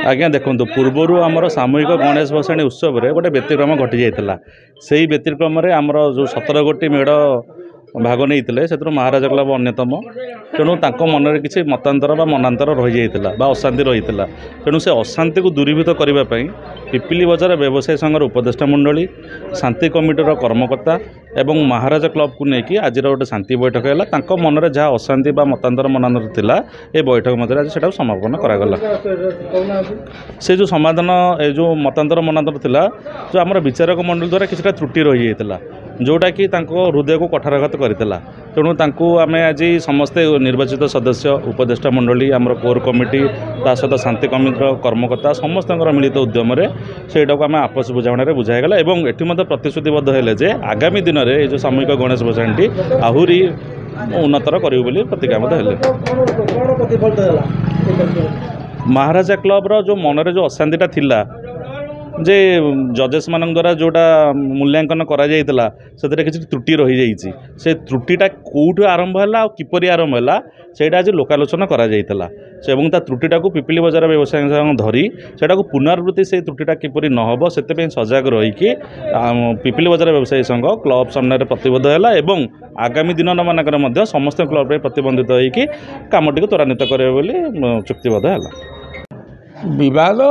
आज्ञा देखो पूर्वर आमर सामूहिक गणेश भसाणी उत्सव में गोटे व्यतिक्रम घटी जाता से व्यतिक्रम आमर जो 17 गोटी मेढ़ भाग नहीं से महाराजा क्लब अन्यतम तेणु मन में किसी मतांतर मनांतर रही जाता अशांति रही है तेणु से अशांति को दूरीभूत करने पिपिली बजार व्यवसायी संघर उपदेष्टा मंडली शांति कमिटर कर्मकर्ता एवं महाराजा क्लब को लेकिन आज गोटे शांति बैठक है मन में जहाँ अशांति मतांतर मनांतर थिला ये बैठक मध्य आज से समापन करागला से जो समाधान ये जो मतांतर मनांतर थिला जो आम विचारक मंडल द्वारा किसी त्रुटि रही जाता जोटा कि हृदय को कठारघात करता तेणु आम आज समस्ते निर्वाचित सदस्य उपदेष्टा मंडली आमर कोर कमिटी ता सहित शांति कमिटी कर्मकर्ता समस्त मिलित उद्यम से आम आपस बुझाणा बुझाईगला और ये प्रतिश्रुतिबद्ध है जे आगामी दिन में जो सामूहिक गणेश भसाणी आहरी उन्नतर करूँ प्रतिज्ञा महाराजा क्लब जो मनरे जो अशांतिटा थिला जे जजेस मान द्वारा जोटा मूल्यांकन करा जाइतला से किसी त्रुटि रही जाइए से त्रुटिटा कौटू आरंभ है किपरि आरंभ है सेटा आज लोकालोचना करा जाइतला से त्रुटिटा को पिपिली बजार व्यवसायी संघ धरी सेटा को पुनरावृत्ति से त्रुटिटा किपरि न हो से सजग रहीकि पिपिली बजार व्यवसायी संघ क्लब सामने प्रतिबद्ध है एवं आगामी दिन मानक समस्त क्लब प्रतिबंधित होगी कमटी को त्वरान्वित करेंगे चुक्तिबद्ध है विवाद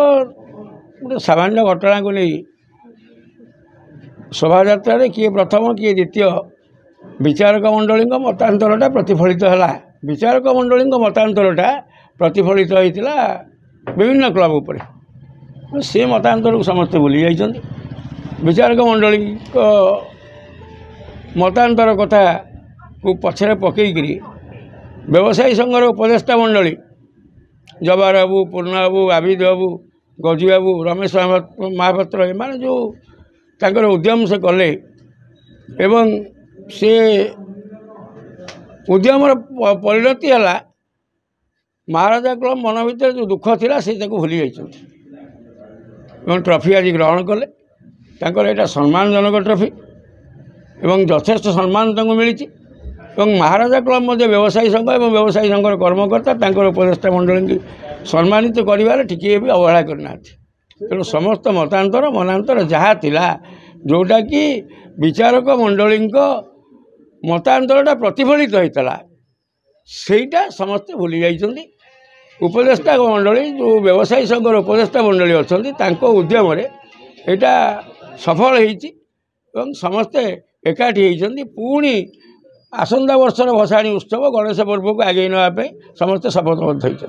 गोटे सामान्य घटना को नहीं शोभा किए प्रथम किए द्वितीय विचारक मंडली मतांतरटा प्रतिफलित है विचारक मंडली मतांतरटा प्रतिफलित होता विभिन्न क्लब उपर से मतांतर को समस्ते भूली जाइए विचारक मंडली मतांतर कथा को पछरे पकईकरी व्यवसायी संघर उपदेष्टा मंडली जवाहर बाबू पूर्णा बाबू आबिद बाबू गजू बाबू रमेश महापात्र एम जो तांकर उद्यम से कले एवं से उद्यम परिणति है महाराजा क्लब मन भर जो दुख थिला से भूली जाइए ट्रॉफी आज ग्रहण कले यहाँ सम्मानजनक ट्रॉफी एवं यथेष्ट सम्मान मिली महाराजा क्लब मध्य व्यवसायी संघ और व्यवसायी संघर कर्मकर्ता उपदेष्टा मंडली सम्मानित कर टिके भी अवहेला करना तेणु समस्त मतांतर मनांतर जहाँ थिला जोटा कि विचारक मंडली मतांतरटा प्रतिफलित होता सेटा समस्ते भूली जाइए उपदेष्टा मंडली जो व्यवसायी संघर उपदेष्टा मंडली अच्छा उद्यम यहाँ सफल होती समस्ते एकाठी होती पुणी आसंता वर्षर भसाणी उत्सव गणेश पर्व को आगे नापी समस्ते शपथबद्ध होती।